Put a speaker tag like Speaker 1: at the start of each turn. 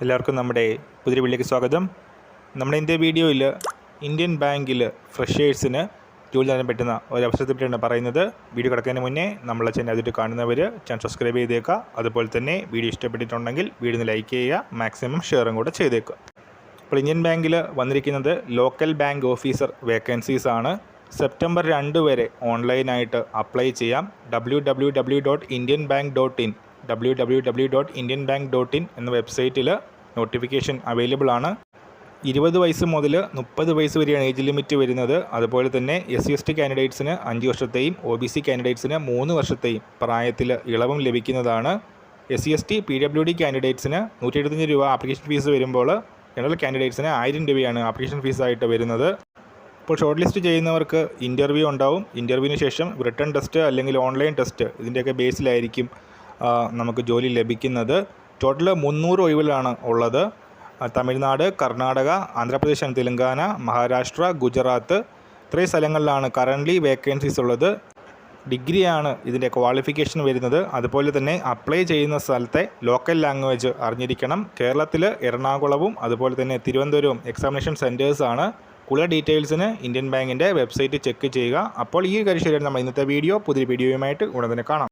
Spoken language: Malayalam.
Speaker 1: എല്ലാവർക്കും നമ്മുടെ പുതിയ വീഡിയോയിലേക്ക് സ്വാഗതം. നമ്മുടെ ഇന്നത്തെ വീഡിയോയിൽ ഇന്ത്യൻ ബാങ്കിൽ ഫ്രഷേഴ്സിന് ജോലി ചെയ്യാൻ പറ്റുന്ന ഒരവസരത്തെ പറ്റിയാണ് പറയുന്നത്. വീഡിയോ കിടക്കുന്നതിന് മുന്നേ നമ്മളെ ചാനൽ ആദ്യമായിട്ട് കാണുന്നവർ ചാനൽ സബ്സ്ക്രൈബ് ചെയ്തേക്കുക. അതുപോലെ തന്നെ വീഡിയോ ഇഷ്ടപ്പെട്ടിട്ടുണ്ടെങ്കിൽ വീഡിയോ ഒന്ന് ലൈക്ക് ചെയ്യുക, മാക്സിമം ഷെയറും കൂടെ ചെയ്തേക്കുക. അപ്പോൾ ഇന്ത്യൻ ബാങ്കിൽ വന്നിരിക്കുന്നത് ലോക്കൽ ബാങ്ക് ഓഫീസർ വേക്കൻസീസ് ആണ്. സെപ്റ്റംബർ 2 വരെ ഓൺലൈനായിട്ട് അപ്ലൈ ചെയ്യാം. www.indianbank.in www.indianbank.in എന്ന വെബ്സൈറ്റിൽ നോട്ടിഫിക്കേഷൻ അവൈലബിൾ ആണ്. 20 വയസ്സ് മുതൽ 30 വയസ്സ് വരെയാണ് ഏജ് ലിമിറ്റ് വരുന്നത്. അതുപോലെ തന്നെ SC/ST കാൻഡിഡേറ്റ്സിന് 5 വർഷത്തെയും OBC കാൻഡിഡേറ്റ്സിന് 3 വർഷത്തെയും പ്രായത്തിൽ ഇളവും ലഭിക്കുന്നതാണ്. SC/ST PWD കാൻഡിഡേറ്റ്സിന് 175 രൂപ ആപ്ലിക്കേഷൻ ഫീസ് വരുമ്പോൾ ജനറൽ കാൻഡിഡേറ്റ്സിന് 1000 രൂപയാണ് ആപ്ലിക്കേഷൻ ഫീസായിട്ട് വരുന്നത്. ഇപ്പോൾ ഷോർട്ട് ലിസ്റ്റ് ചെയ്യുന്നവർക്ക് ഇൻ്റർവ്യൂ ഉണ്ടാവും. ഇൻ്റർവ്യൂവിന് ശേഷം റിട്ടൺ ടെസ്റ്റ് അല്ലെങ്കിൽ ഓൺലൈൻ ടെസ്റ്റ് ഇതിൻ്റെയൊക്കെ ബേസിലായിരിക്കും നമുക്ക് ജോലി ലഭിക്കുന്നത്. ടോട്ടൽ 300 ഒഴിവുകളാണ് ഉള്ളത്. തമിഴ്നാട്, കർണാടക, ആന്ധ്രാപ്രദേശ്, തെലങ്കാന, മഹാരാഷ്ട്ര, ഗുജറാത്ത് ഇത്രയും സ്ഥലങ്ങളിലാണ് കറൻ്റ്ലി വേക്കൻസീസ് ഉള്ളത്. ഡിഗ്രിയാണ് ഇതിൻ്റെ ക്വാളിഫിക്കേഷൻ വരുന്നത്. അതുപോലെ തന്നെ അപ്ലൈ ചെയ്യുന്ന സ്ഥലത്തെ ലോക്കൽ ലാംഗ്വേജ് അറിഞ്ഞിരിക്കണം. കേരളത്തിൽ എറണാകുളവും അതുപോലെ തന്നെ തിരുവനന്തപുരവും എക്സാമിനേഷൻ സെൻറ്റേഴ്സാണ്. കൂടുതൽ ഡീറ്റെയിൽസിന് ഇന്ത്യൻ ബാങ്കിൻ്റെ വെബ്സൈറ്റ് ചെക്ക് ചെയ്യുക. അപ്പോൾ ഈ കാര്യം ശരിയാണ്. നമ്മൾ ഇന്നത്തെ വീഡിയോ പുതിയ വീഡിയോയുമായിട്ട് ഉടൻ തന്നെ കാണാം.